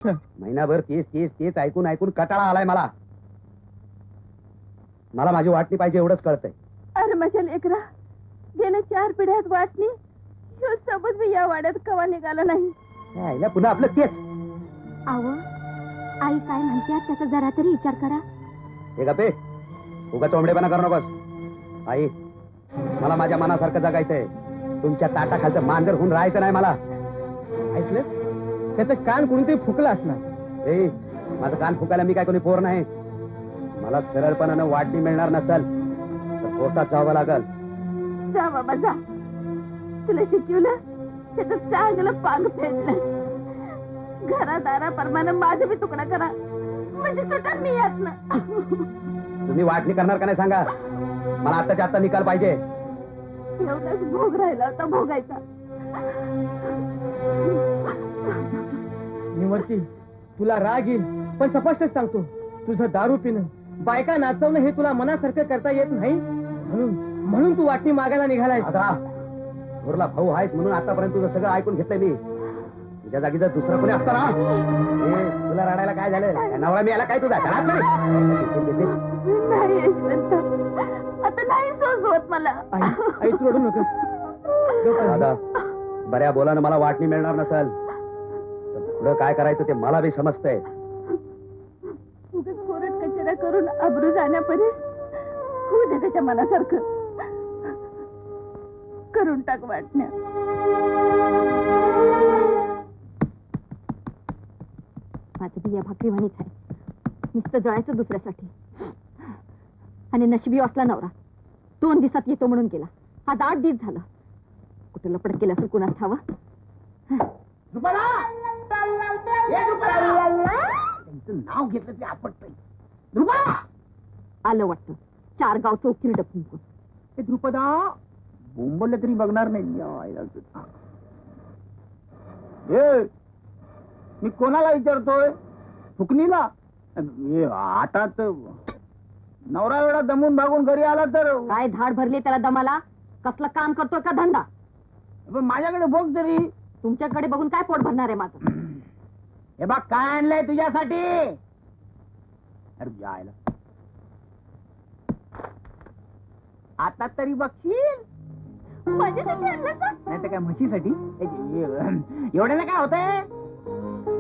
महिनाभर तेच तेच तेच ऐकून ऐकून कटाळा आलाय मला. मला माझी वाटणी पाहिजे एवढंच कळतंय. अरे माझ्या लेकरा, गेल्या 4 पिढ्यात वाटणी ह्यो सोबत मी या वाड्यात कवा निघाला नाही. आईला पुन्हा आपलं तेच. आव आई काय म्हणते त्याचा जरा तरी विचार करा. हे गप्पे, उगा चोंबडेपणा करू नकोस. आई, मला माझ्या मनासारखं जगायचंय. तुमच्या ताटाखालचं मांजर होऊन राहायचं नाही मला. ऐकलं? त्याचं कान कोणीतरी फुकलं असणार. ए, माझं कान फुकायला मी काय कोणी पोर नाही. मला सरळपणानं वाटणी मिळणार नसल तर कोर्टात जावं लागल. जा बाबा जा, तुला शिकवलं त्याचं चांगलं पांग फेडलं. घरादाराप्रमाणे माझं बी तुकडा करा म्हणजे सुटल मी यात ना. तुम्ही वाटणी करणार का नाही सांगा. मला आत्ताच्या आत्ता निकाल पाहिजे. एवढाच भोग राहिला होता भोगायचा. निवर्ती, तुला राग येईल पण स्पष्टच सांगतो, तुझं दारू पिणं, बायका नाचवणं हे तुला मनासारखं करता येत नाही, म्हणून तू वाटणी मागायला निघालाय. आता थोरला भाऊ आहेस म्हणून आतापर्यंत तुझं सगळं ऐकून घेतलंय मी. तुझ्या जागी जर दुसरं कोणी असतं ना, तुला रडायला काय झालं? नवरा मी याला काय तुझा घरात नाही यशवंत, आता नाही सोसवत मला. आई तू रडू नकोस. दादा, बऱ्या बोलानं मला वाटणी मिळणार नसेल तर पुढं काय करायचं ते मला बी समजतंय. उगाच कोरड कचरा करून अब्रू जाण्यापर्यंत होऊ दे त्याच्या मनासारखं. करून टाक वाटण्या. माझं बिया भाकरीवाणीच आहे, नुसतं जळायचं दुसऱ्यासाठी. आणि नशिबी असला नवरा 2 दिवसात येतो म्हणून गेला. आज 8 दिवस झालं. कुठं लपड केलं असेल कुणास ठावं. नाव घेतलं ते आपटतंय. आलं वाटतं 4 गाव चौकीर डपून. द्रुपदा बोंबलं तरी बघणार नाही. मी कोणाला विचारतोय? फुकणीला? आता तर नवरा एवढा दमून भागून घरी आला तर काय धाड भरली त्याला दमाला? कसलं काम करतोय का धंदा? माझ्याकडे बघ तरी. तुमच्याकडे बघून काय पोट भरणार आहे माझं? हे बघ काय आणलंय तुझ्यासाठी. अरे जायला आता तरी बघशील. माझ्यासाठी आणलं का? नाही तर काय म्हशीसाठी. एवढ्याला काय होतंय?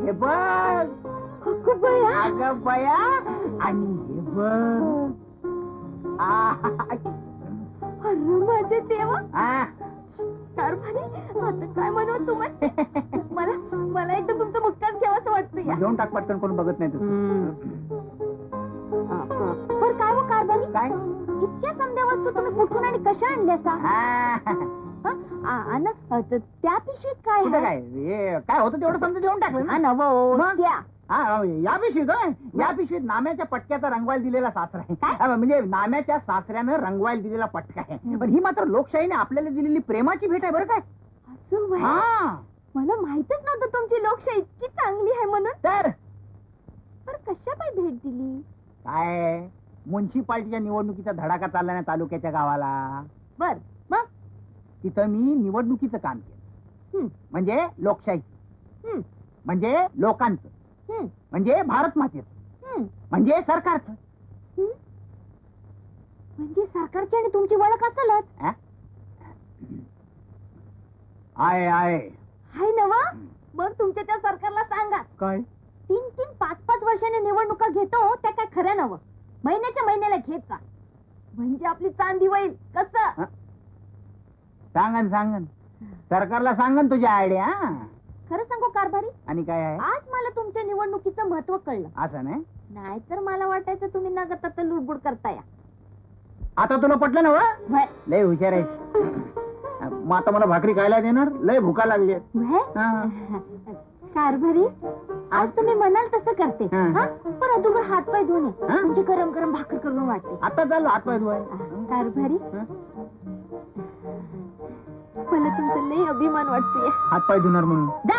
हे बघ खूप बया. अगं बया. आणि हे बघ अरे माझे देवा. आ, कारभारी, आता काय म्हणू तुम्हाला? मला एकदा तुमचं मुक्काच घ्यावं असं वाटतं या. घेऊन टाक पटकन, कोण बघत नाही तुझं. पण काय हो कारभारी, काय इतक्या समध्या वस्तू तुम्ही कुठून आणि कशा आणल्या त्या पिशवीत काय कुठं आहे? काय हे काय होतं तेवढं समजा देऊन टाकलं ना. हा नवं मग? त्या या पिशवीत होय? या पिशवीत नाम्याच्या पटक्याचा रंगवायला दिलेला सासरा आहे. म्हणजे नाम्याच्या सासऱ्यानं रंगवायला दिलेला पटका आहे. पण ही मात्र लोकशाहीने आपल्याला दिलेली प्रेमाची भेट आहे बरं काय. असं व्हय? हा, मला माहितच नव्हतं तुमची लोकशाही इतकी चांगली आहे म्हणून. तर पण कशा काय भेट दिली? काय म्युन्सिपाल्टीच्या निवडणुकीचा धडाका चालला ना तालुक्याच्या गावाला. बर मग तिथं मी निवडणुकीचं काम केलं. म्हणजे लोकशाही, म्हणजे लोकांचं, म्हणजे भारत मातेचं, म्हणजे सरकारचं. म्हणजे सरकारची आणि तुमची ओळख असेलच. आहे हाय नवा. मग तुमच्या त्या सरकारला सांगा काय 3-3, 5-5 वर्षांनी निवडणुका घेतो त्या काय खऱ्या नवं. महिन्याच्या महिन्याला घेत जा, म्हणजे आपली चांदी होईल. कसं सांगन सरकारला सांगन तुझ्या आयडिया. खरं सांगू कारभारी, आणि काय आहे आज मला तुमच्या निवडणुकीचं महत्व कळलं. असं नाही. नाहीतर मला वाटायचं तुम्ही नगत आता लुडबुड करताय. आता तुला पटलं ना? व्हय. लय हुशार आहेस. मग आता मला भाकरी खायला देणार? लय भुका लागली. व्हय? कारभारी, आज तुम्ही म्हणाल तसं करते. हा. पण अगोदर हात पाय धुवून ये. म्हणजे गरम गरम भाकर करून वाटते. आता चाललो हात पाय धुवाय. कारभारी, मला तुमचा लय अभिमान वाटतोय. हात पाय धुणार म्हणून. जा.